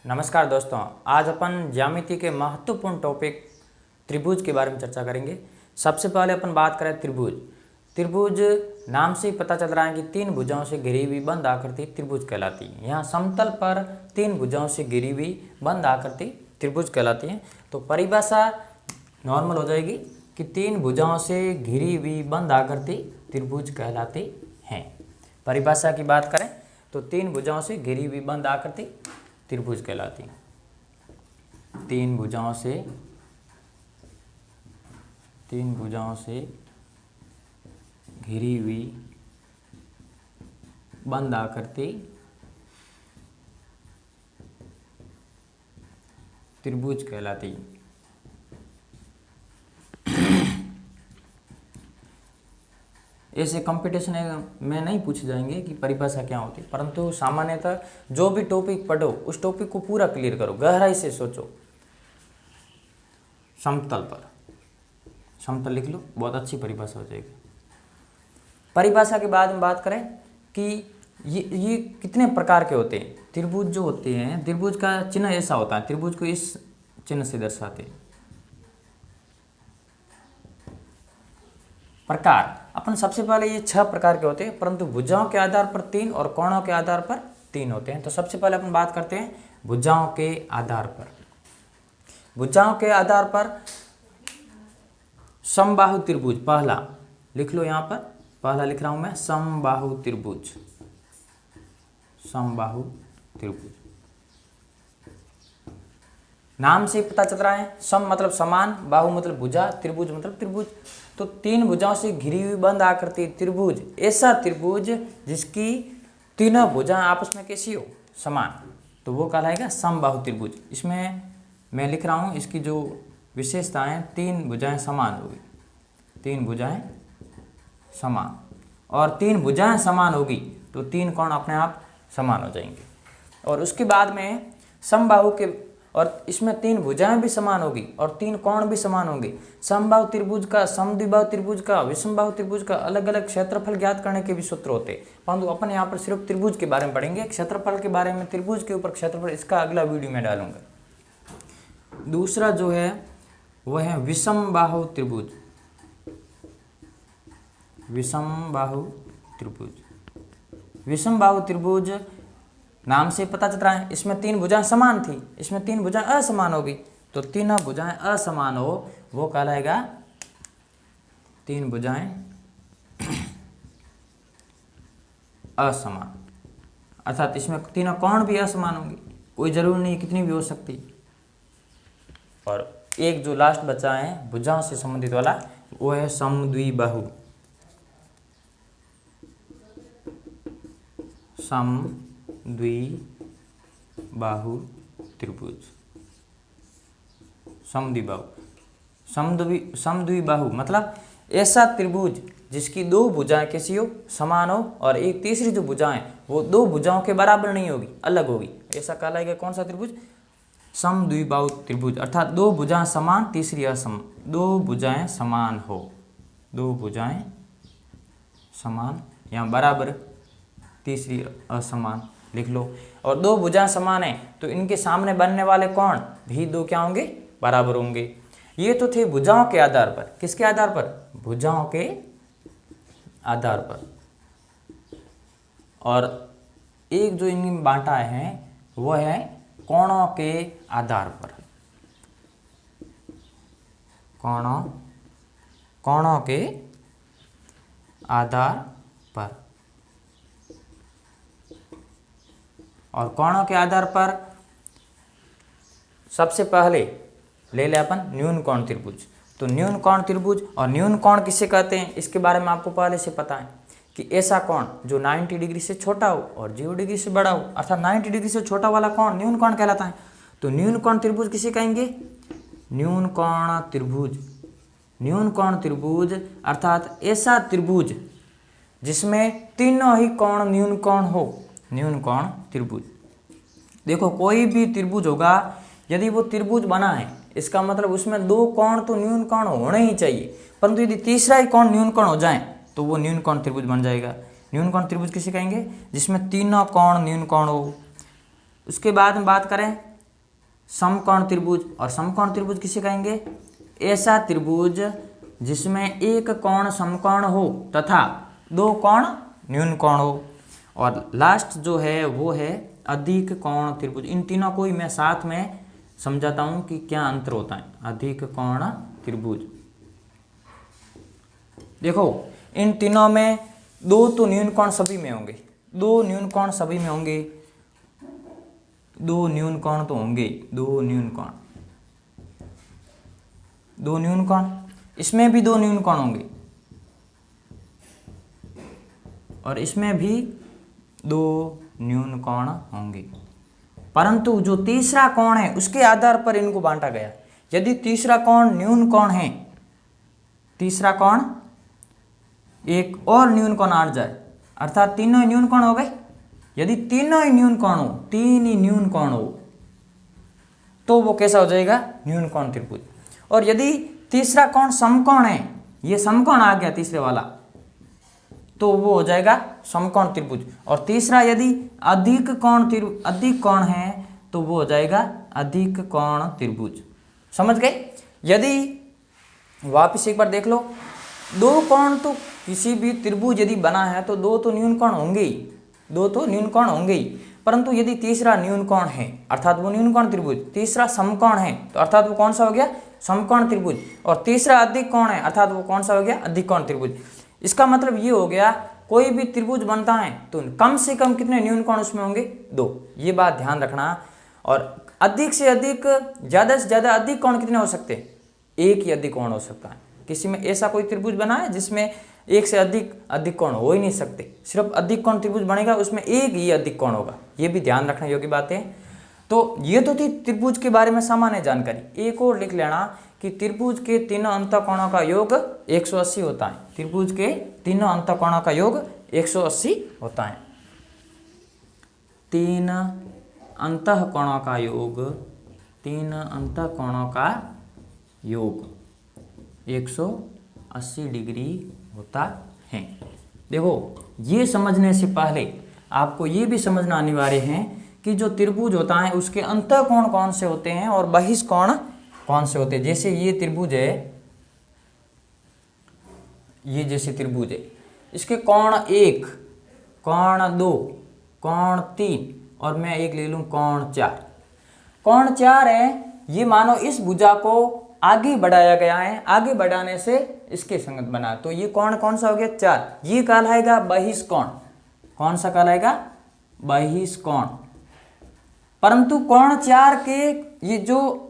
नमस्कार दोस्तों, आज अपन ज्यामिति के महत्वपूर्ण टॉपिक त्रिभुज के बारे में चर्चा करेंगे। सबसे पहले अपन बात करें त्रिभुज। त्रिभुज नाम से ही पता चल रहा है कि तीन भुजाओं से घिरी हुई बंद आकृति त्रिभुज कहलाती है। यहाँ समतल पर तीन भुजाओं से घिरी हुई बंद आकृति त्रिभुज कहलाती है। तो परिभाषा नॉर्मल हो जाएगी कि तीन भुजाओं से घिरी हुई बंद आकृति त्रिभुज कहलाती है। परिभाषा की बात करें तो तीन भुजाओं से घिरी हुई बंद आकृति त्रिभुज कहलाती है। तीन भुजाओं से घिरी हुई बंद आकृति त्रिभुज कहलाती है। ऐसे कंपटीशन में नहीं पूछे जाएंगे कि परिभाषा क्या होती है, परंतु सामान्यतः जो भी टॉपिक पढ़ो उस टॉपिक को पूरा क्लियर करो, गहराई से सोचो। समतल लिख लो, बहुत अच्छी परिभाषा हो जाएगी। परिभाषा के बाद में बात करें कि ये कितने प्रकार के होते हैं। त्रिभुज जो होते हैं, त्रिभुज का चिन्ह ऐसा होता है, त्रिभुज को इस चिन्ह से दर्शाते हैं। प्रकार अपन सबसे पहले ये 6 प्रकार के होते हैं, परंतु भुजाओं के आधार पर 3 और कोणों के आधार पर 3 होते हैं। तो सबसे पहले अपन बात करते हैं भुजाओं के आधार पर। भुजाओं के आधार पर समबाहु त्रिभुज, पहला लिख लो, यहाँ पर पहला लिख रहा हूं मैं, समबाहु त्रिभुज। समबाहु त्रिभुज नाम से पता चल रहा है, सम मतलब समान, बाहु मतलब भुजा, त्रिभुज मतलब त्रिभुज। तो तीन भुजाओं से घिरी हुई बंद आकृति त्रिभुज, ऐसा त्रिभुज जिसकी तीनों भुजाएं आपस में कैसी हो, समान, तो वो कहलाएगा समबाहु त्रिभुज। इसमें मैं लिख रहा हूँ इसकी जो विशेषताएं, तीन भुजाएं समान होगी, तीन भुजाएं समान, और तीन भुजाएं समान होगी तो तीन कोण अपने आप समान हो जाएंगे। और उसके बाद में समबाहु के, और इसमें तीन भुजाएं भी समान होगी और तीन कोण भी समान होंगे। समबाहु त्रिभुज का, समद्विबाहु त्रिभुज का, विषमबाहु त्रिभुज का अलग अलग क्षेत्रफल ज्ञात करने के भी सूत्र होते हैं, परंतु अपन यहाँ पर सिर्फ त्रिभुज के बारे में पढ़ेंगे। क्षेत्रफल के बारे में, त्रिभुज के ऊपर क्षेत्रफल, इसका अगला वीडियो में डालूंगा। दूसरा जो है वह है विषमबाहु त्रिभुज। विषमबाहु त्रिभुज, विषमबाहु त्रिभुज नाम से पता चल रहा है, इसमें तीन भुजाएं समान थी, इसमें तीन भुजाएं असमान होगी, तो तीनों भुजाएं असमान हो वो कहलाएगा तीन भुजाएं असमान। अर्थात इसमें तीनों कोण भी असमान होंगी, कोई जरूरी नहीं कितनी भी हो सकती। और एक जो लास्ट बचा है भुजाओं से संबंधित वाला, वो है समद्विबाहु। समद्विबाहु त्रिभुज, समद्विबाहु मतलब ऐसा त्रिभुज जिसकी दो भुजाएं कैसी हो, समान हो, और एक तीसरी जो भुजाएं वो दो भुजाओं के बराबर नहीं होगी, अलग होगी, ऐसा कहलाएगा कौन सा त्रिभुज, समद्विबाहु त्रिभुज। अर्थात दो भुजाएं समान, तीसरी असमान, दो भुजाएं समान हो, दो भुजाएं समान, यहाँ बराबर, तीसरी असमान लिख लो। और दो भुजाएं समान है तो इनके सामने बनने वाले कोण भी दो क्या होंगे, बराबर होंगे। ये तो थे भुजाओं के आधार पर। किसके आधार पर, भुजाओं के आधार पर। और एक जो इनमें बांटा है वो है कोणों के आधार पर। कोणों के आधार पर। और कोणों के आधार पर सबसे पहले ले ले अपन न्यून कोण त्रिभुज। तो न्यून कोण त्रिभुज, और न्यून कोण किसे कहते हैं इसके बारे में आपको पहले से पता है कि ऐसा कोण जो 90 डिग्री से छोटा हो और 0 डिग्री से बड़ा हो, अर्थात 90 डिग्री से छोटा वाला कोण न्यून कोण कहलाता है। तो न्यून कोण त्रिभुज किसे कहेंगे, न्यून कोण त्रिभुज। न्यून कोण त्रिभुज अर्थात ऐसा त्रिभुज जिसमें तीनों ही कोण न्यून कोण हो, न्यून कोण त्रिभुज। देखो कोई भी त्रिभुज होगा, यदि वो त्रिभुज बना है इसका मतलब उसमें दो कोण तो न्यून कोण होने ही चाहिए, परंतु यदि तीसरा ही कोण न्यून कोण हो जाए तो वो न्यून कोण त्रिभुज बन जाएगा। न्यून कोण त्रिभुज किसे कहेंगे, जिसमें तीनों कोण न्यून कोण हो। उसके बाद में बात करें समकोण त्रिभुज। और समकोण त्रिभुज किसे कहेंगे? ऐसा त्रिभुज जिसमें एक कोण समकोण हो तथा दो कोण न्यून कोण हो। और लास्ट जो है वो है अधिक कोण त्रिभुज। इन तीनों को ही मैं साथ में समझाता हूं कि क्या अंतर होता है। अधिक कोण त्रिभुज, देखो इन तीनों में दो तो न्यून कोण सभी में होंगे, दो न्यून कोण सभी में होंगे, दो न्यून कोण तो होंगे, दो न्यून कोण, दो न्यून कोण, इसमें भी दो न्यून कोण होंगे और इसमें भी दो न्यून कोण होंगे। परंतु जो तीसरा कोण है उसके आधार पर इनको बांटा गया। यदि तीसरा कोण न्यून कोण है, तीसरा कोण एक और न्यून कोण आ जाए, अर्थात तीनों ही न्यून कोण हो गए। यदि तीनों ही न्यून कोण हो, तीन ही न्यून कोण हो, तो वो कैसा हो जाएगा? न्यून कोण त्रिभुज। और यदि तीसरा कोण समकोण है, ये समकोण आ गया तीसरे वाला, तो वो हो जाएगा समकोण त्रिभुज। और तीसरा यदि अधिक कोण है तो वो हो जाएगा अधिक कोण त्रिभुज। समझ गए? यदि वापस एक बार देख लो, दो कोण तो किसी भी त्रिभुज यदि बना है तो दो तो न्यून कोण होंगे ही, दो तो न्यून कोण होंगे ही। परंतु यदि तीसरा न्यून कोण है अर्थात वो न्यून कोण त्रिभुज, तीसरा समकोण है तो अर्थात वो कौन सा हो गया? समकोण त्रिभुज। और तीसरा अधिक कोण है अर्थात वो कौन सा हो गया? अधिक कोण त्रिभुज। इसका मतलब ये हो गया कोई भी त्रिभुज बनता है तो कम से कम कितने न्यून कोण उसमें होंगे? दो। ये बात ध्यान रखना। और अधिक से अधिक, ज्यादा से ज्यादा अधिक कोण कितने हो सकते हैं? एक ही अधिक कोण हो सकता है। किसी में ऐसा कोई त्रिभुज बना है जिसमें एक से अधिक कोण हो ही नहीं सकते। सिर्फ अधिक कोण त्रिभुज बनेगा, उसमें एक ही अधिक कोण होगा। ये भी ध्यान रखने योग्य बातें हैं। तो ये तो थी त्रिभुज के बारे में सामान्य जानकारी। एक और लिख लेना कि त्रिभुज के तीनों अंतःकोणों का योग 180 होता है। त्रिभुज के तीनों अंतःकोणों का योग 180 होता है। तीन अंतःकोणों का योग, तीन अंतःकोणों का योग 180 डिग्री होता है। देखो, ये समझने से पहले आपको ये भी समझना अनिवार्य है कि जो त्रिभुज होता है उसके अंतःकोण कौन से होते हैं और बहिष्कोण कौन से होते हैं। जैसे ये त्रिभुज है, ये जैसे त्रिभुज है, इसके कोण 1, कोण 2, कोण 3 और मैं एक ले लूं कोण 4। कोण 4 है, ये मानो इस भुजा को आगे बढ़ाया गया है, आगे बढ़ाने से इसके संगत बना, तो ये कोण कौन सा हो गया? 4। ये कहलाएगा बहिष्कोण। कौन सा कहलाएगा? बहिष्कोण। परंतु कोण 4 के ये जो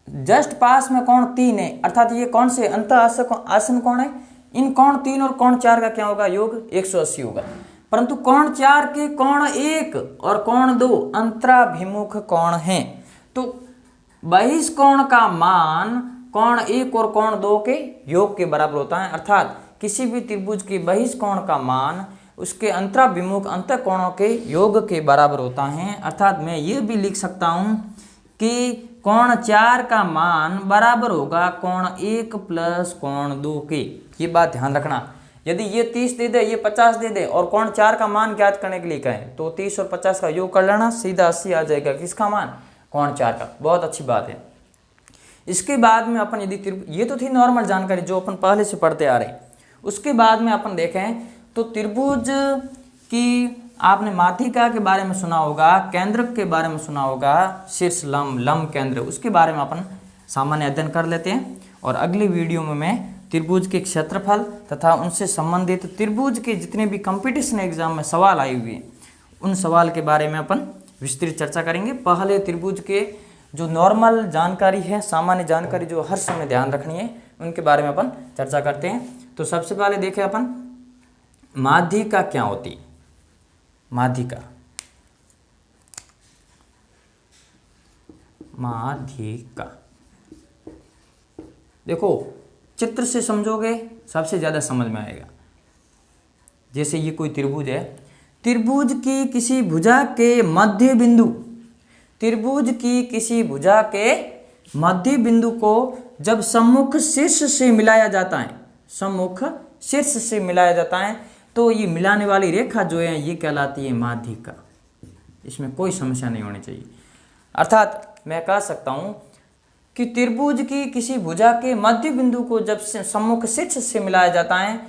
जस्ट पास में कोण 3 है, अर्थात ये कौन से अंत आसन कोण है, इन कोण 3 और कोण 4 का क्या होगा? योग 180 होगा। परंतु कोण 4 के कोण 1 और कोण 2 अंतराभिमुख कोण हैं, तो बहिष्कोण का मान कोण 1 और कोण 2 के योग के बराबर होता है। अर्थात किसी भी त्रिभुज के बहिष्कोण का मान उसके अंतराभिमुख अंतःकोणों के योग के बराबर होता है। अर्थात मैं ये भी लिख सकता हूं कि कोण 4 का मान बराबर होगा कोण 1 प्लस कोण 2 के। ये बात ध्यान रखना। यदि ये 30 दे दे, ये 50 दे दे और कोण 4 का मान ज्ञात करने के लिए कहें तो 30 और 50 का योग कर लेना, सीधा 80 आ जाएगा। किसका मान? कोण 4 का। बहुत अच्छी बात है। इसके बाद में अपन यदि ये तो थी नॉर्मल जानकारी जो अपन पहले से पढ़ते आ रहे हैं। उसके बाद में अपन देखें तो त्रिभुज की आपने माध्यिका के बारे में सुना होगा, केंद्रक के बारे में सुना होगा, शीर्ष लंब केंद्र, उसके बारे में अपन सामान्य अध्ययन कर लेते हैं। और अगली वीडियो में मैं त्रिभुज के क्षेत्रफल तथा उनसे संबंधित त्रिभुज के जितने भी कंपटीशन एग्जाम में सवाल आए हुए हैं उन सवाल के बारे में अपन विस्तृत चर्चा करेंगे। पहले त्रिभुज के जो नॉर्मल जानकारी है, सामान्य जानकारी जो हर समय ध्यान रखनी है, उनके बारे में अपन चर्चा करते हैं। तो सबसे पहले देखें अपन माध्यिका क्या होती है। माध्यिका, माध्यिका देखो चित्र से समझोगे सबसे ज्यादा समझ में आएगा। जैसे ये कोई त्रिभुज है, त्रिभुज की किसी भुजा के मध्य बिंदु, त्रिभुज की किसी भुजा के मध्य बिंदु को जब सम्मुख शीर्ष से मिलाया जाता है, सम्मुख शीर्ष से मिलाया जाता है, तो ये मिलाने वाली रेखा जो है ये कहलाती है माध्यिका। इसमें कोई समस्या नहीं होनी चाहिए। अर्थात मैं कह सकता हूं कि त्रिभुज की किसी भुजा के मध्य बिंदु को जब सम्मुख शीर्ष से मिलाया जाता है,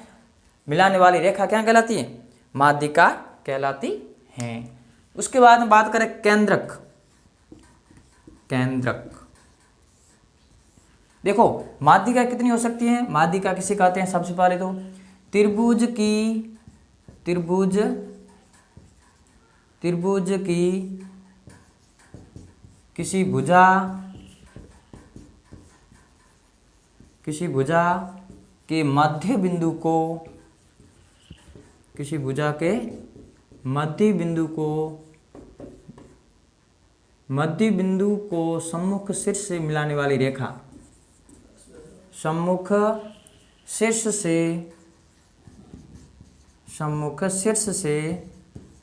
मिलाने वाली रेखा क्या कहलाती है? माध्यिका कहलाती है। उसके बाद में बात करें केंद्रक। केंद्रक देखो माध्यिका कितनी हो सकती है? माध्यिका किसे कहते हैं? सबसे पहले तो त्रिभुज की किसी भुजा के मध्य बिंदु को, किसी भुजा के मध्य बिंदु को सम्मुख शीर्ष से मिलाने वाली रेखा, सम्मुख शीर्ष से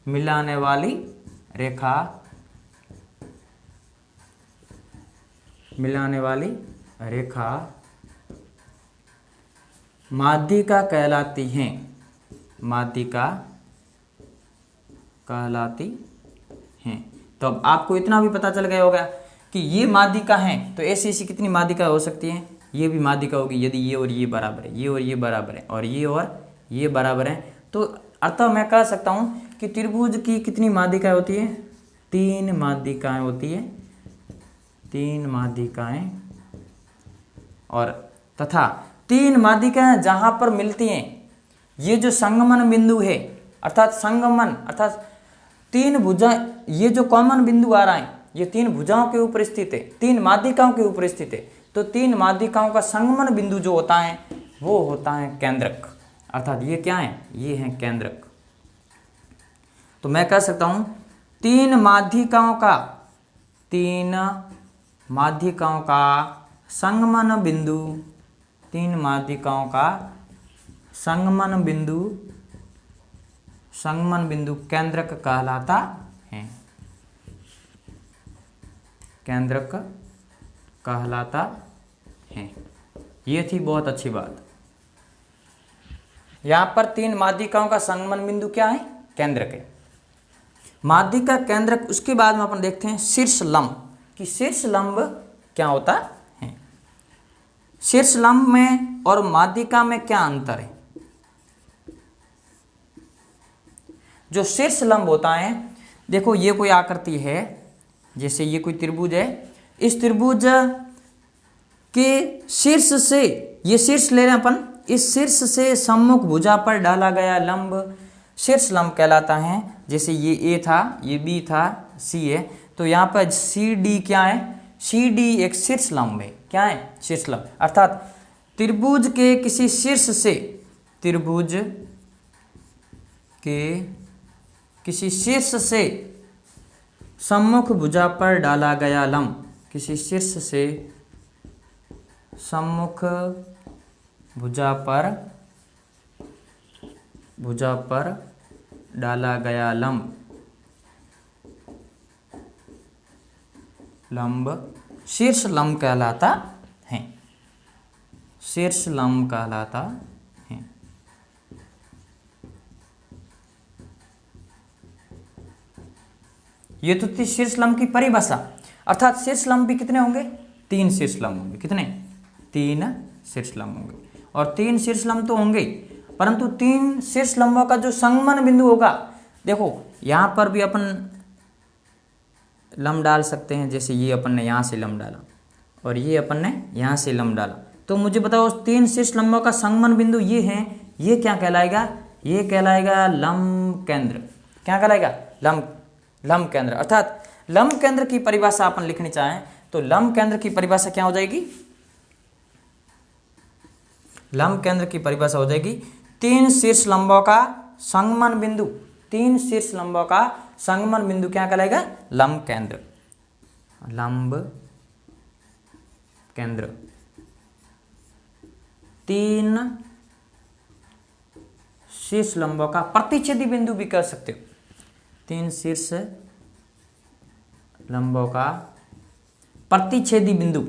मिलाने वाली रेखा माध्यिका कहलाती हैं। माध्यिका कहलाती हैं। तो अब आपको इतना भी पता चल गया होगा कि ये माध्यिका हैं, तो ऐसी ऐसी कितनी माध्यिका हो सकती हैं? ये भी माध्यिका होगी यदि ये और ये बराबर है, ये और ये बराबर है, और ये बराबर है। तो अतः मैं कह सकता हूँ कि त्रिभुज की कितनी माध्यिकाएं होती है? 3 माध्यिकाएं होती है। 3 माध्यिकाएं, और तथा 3 माध्यिकाएं जहां पर मिलती हैं, ये जो संगमन बिंदु है, अर्थात संगमन अर्थात 3 भुजा, ये जो कॉमन बिंदु आ रहा है ये 3 भुजाओं के ऊपर स्थित है, 3 माध्यिकाओं के ऊपर स्थित है। तो 3 माध्यिकाओं का संगमन बिंदु जो होता है वो होता है केंद्रक, अर्थात ये क्या है? ये है केंद्रक। तो मैं कह सकता हूं 3 माध्यिकाओं का संगमन बिंदु, 3 माध्यिकाओं का संगमन बिंदु केंद्रक कहलाता है। केंद्रक कहलाता है। ये थी बहुत अच्छी बात। यहां पर 3 माध्यिकाओं का संगमन बिंदु क्या है? केंद्रक है। माध्यिका केंद्रक। उसके बाद में अपन देखते हैं शीर्ष लंब, कि शीर्ष लंब क्या होता है। शीर्ष लंब में और माध्यिका में क्या अंतर है? जो शीर्ष लंब होता है, देखो ये कोई आकृति है, जैसे ये कोई त्रिभुज है, इस त्रिभुज के शीर्ष से, ये शीर्ष ले रहे हैं अपन, इस शीर्ष से सम्मुख भुजा पर डाला गया लंब शीर्ष लंब कहलाता है। जैसे ये ए था, ये बी था, सी है, तो यहाँ पर सी डी क्या है? सी डी एक शीर्ष लंब है। क्या है? शीर्ष लंब। अर्थात त्रिभुज के किसी शीर्ष से, त्रिभुज के किसी शीर्ष से सम्मुख भुजा पर डाला गया लंब, किसी शीर्ष से सम्मुख भुजा पर डाला गया लंब शीर्ष लंब कहलाता है। शीर्ष लंब कहलाता है। ये तो थी शीर्ष लंब की परिभाषा। अर्थात शीर्ष लंब भी कितने होंगे? 3 शीर्ष लंब होंगे। कितने? 3 शीर्ष लंब होंगे। और 3 शीर्ष लंब तो होंगे, परंतु 3 शीर्ष लंबों का जो संगमन बिंदु होगा, देखो यहां पर भी अपन लंब डाल सकते हैं। जैसे ये अपन ने यहां से लंब डाला और ये अपन ने यहां से लंब डाला, तो मुझे बताओ 3 शीर्ष लंबों का संगमन बिंदु ये है, ये क्या कहलाएगा? ये कहलाएगा लंब केंद्र। क्या कहलाएगा? लंब केंद्र। अर्थात लंब केंद्र की परिभाषा अपन लिखनी चाहें तो लंब केंद्र की परिभाषा क्या हो जाएगी? लंब केंद्र की परिभाषा हो जाएगी 3 शीर्ष लंबों का संगमन बिंदु। 3 शीर्ष लंबों का संगमन बिंदु क्या कहलाएगा? लंब केंद्र। लंब केंद्र। 3 शीर्ष लंबों का प्रतिच्छेदी बिंदु भी कह सकते हो। 3 शीर्ष लंबों का प्रतिच्छेदी बिंदु,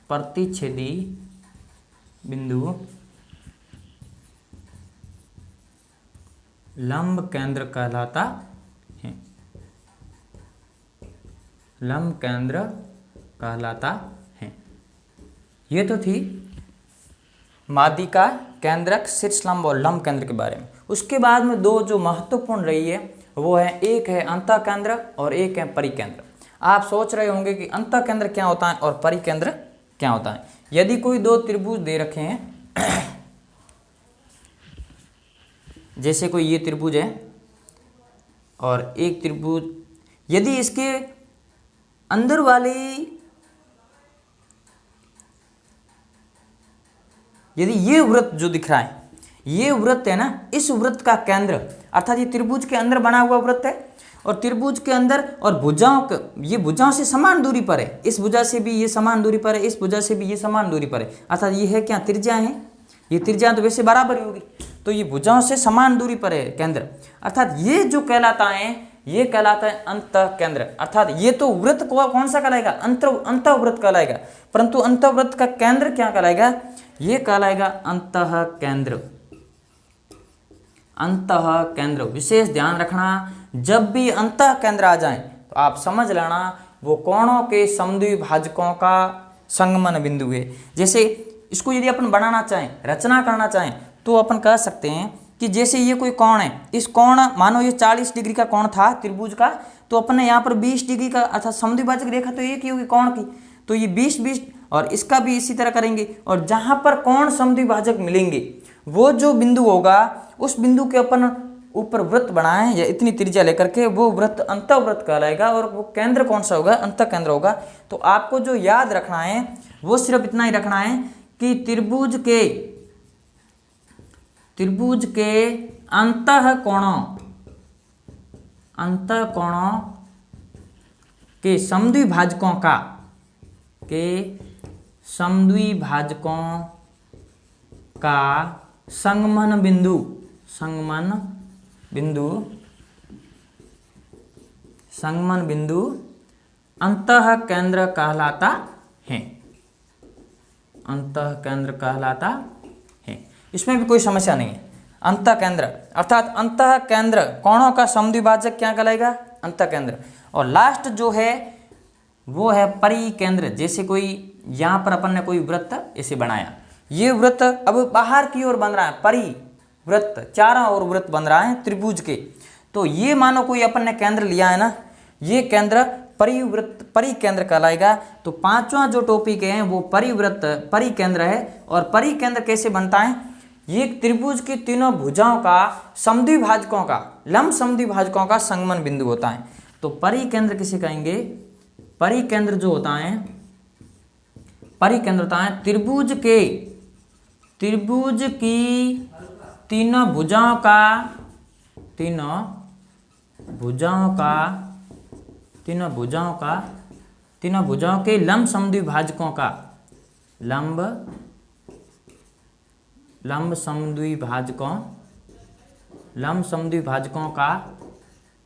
प्रतिच्छेदी बिंदु लंब केंद्र कहलाता है। लंब केंद्र कहलाता है। ये तो थी माध्यिका, केंद्रक, शीर्षलंब और लंब केंद्र के बारे में। उसके बाद में दो जो महत्वपूर्ण रही है वो है, एक है अंतः केंद्र और एक है परिकेंद्र। आप सोच रहे होंगे कि अंतः केंद्र क्या होता है और परिकेंद्र क्या होता है। यदि कोई दो त्रिभुज दे रखे हैं जैसे कोई ये त्रिभुज है और एक त्रिभुज, यदि इसके अंदर वाली, यदि ये वृत्त जो दिख रहा है, ये वृत्त है ना, इस वृत्त का केंद्र, अर्थात ये त्रिभुज के अंदर बना हुआ वृत्त है और त्रिभुज के अंदर और भुजाओं, ये भुजाओं से समान दूरी पर है, इस भुजा से भी ये समान दूरी पर है, इस भुजा से भी ये समान दूरी पर है, अर्थात ये है क्या, त्रिज्या है। ये त्रिज्या तो वैसे बराबर ही होगी, तो ये भुजाओं से समान दूरी पर है केंद्र, अर्थात ये जो कहलाता है, ये कहलाता है अंतः केंद्र। अर्थात ये तो वृत्त को कौन सा कहलाएगा, अंतः वृत्त कहलाएगा, परंतु अंतः वृत्त का केंद्र क्या कहलाएगा, ये कहलाएगा अंतः केंद्र। अंतः केंद्र, विशेष ध्यान रखना, जब भी अंतः केंद्र आ जाए तो आप समझ लेना वो कोणों के समद्विभाजकों का संगमन बिंदु है। जैसे इसको यदि अपन बनाना चाहें, रचना करना चाहें, तो अपन कह सकते हैं कि जैसे ये कोई कोण है, इस कोण, मानो ये 40 डिग्री का कोण था त्रिभुज का, तो अपन ने यहाँ पर 20 डिग्री का, अर्थात समद्विभाजक रेखा तो एक ही होगी कोण की, तो ये 20-20 और इसका भी इसी तरह करेंगे, और जहाँ पर कोण समद्विभाजक मिलेंगे वो जो बिंदु होगा, उस बिंदु के अपन ऊपर वृत्त बनाएं या इतनी त्रिज्या लेकर के, वो वृत्त अंतः वृत्त कहलाएगा और वो केंद्र कौन सा होगा, अंतः केंद्र होगा। तो आपको जो याद रखना है वो सिर्फ इतना ही रखना है कि त्रिभुज के अंतः कोणों के समद्विभाजकों का संगमन बिंदु अंतः केंद्र कहलाता है। अंतः केंद्र कहलाता है, इसमें भी कोई समस्या नहीं है। अंतः केंद्र अर्थात अंतः केंद्र, कोणों का समद्विभाजक क्या कहलाएगा, अंतः केंद्र। और लास्ट जो है वो है परिकेंद्र। जैसे कोई यहाँ पर अपन ने कोई वृत्त ऐसे बनाया, ये वृत्त अब बाहर की ओर बन रहा है, परिवृत्त, चारों ओर वृत्त बन रहा है त्रिभुज के, तो ये मानो कोई अपन ने केंद्र लिया है ना, ये केंद्र परिकेंद्र कहलाएगा। तो पांचवा जो टॉपिक है वो परिकेंद्र है। और परिकेंद्र कैसे बनता है, ये त्रिभुज की तीनों भुजाओं का समद्विभाजकों का, लंब समद्विभाजकों का संगमन बिंदु होता है। तो परिकेंद्र किसे कहेंगे, परिकेंद्र जो होता है, परिकेंद्र होता है त्रिभुज की तीनों भुजाओं के लंब समद्विभाजकों का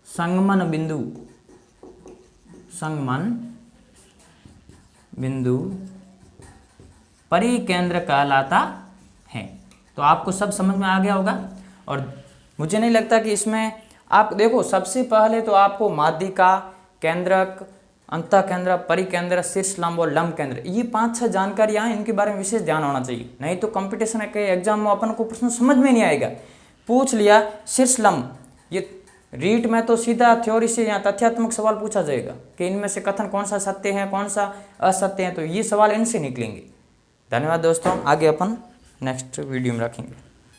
संगमन बिंदु परिकेंद्र कहलाता है। तो आपको सब समझ में आ गया होगा। और मुझे नहीं लगता कि इसमें आप देखो, सबसे पहले तो आपको माध्यिका, केंद्रक, अंतः केंद्र, परिकेंद्र, शीर्षलंब और लंब केंद्र, ये 5-6 जानकारियां हैं, इनके बारे में विशेष ध्यान होना चाहिए। नहीं तो कंपटीशन के एग्जाम में अपन को प्रश्न समझ में नहीं आएगा। पूछ लिया शीर्षलंब, ये रीट में तो सीधा थ्योरी से या तथ्यात्मक सवाल पूछा जाएगा कि इनमें से कथन कौन सा सत्य है, कौन सा असत्य है, तो ये सवाल इनसे निकलेंगे। धन्यवाद दोस्तों, आगे अपन नेक्स्ट वीडियो में रखेंगे।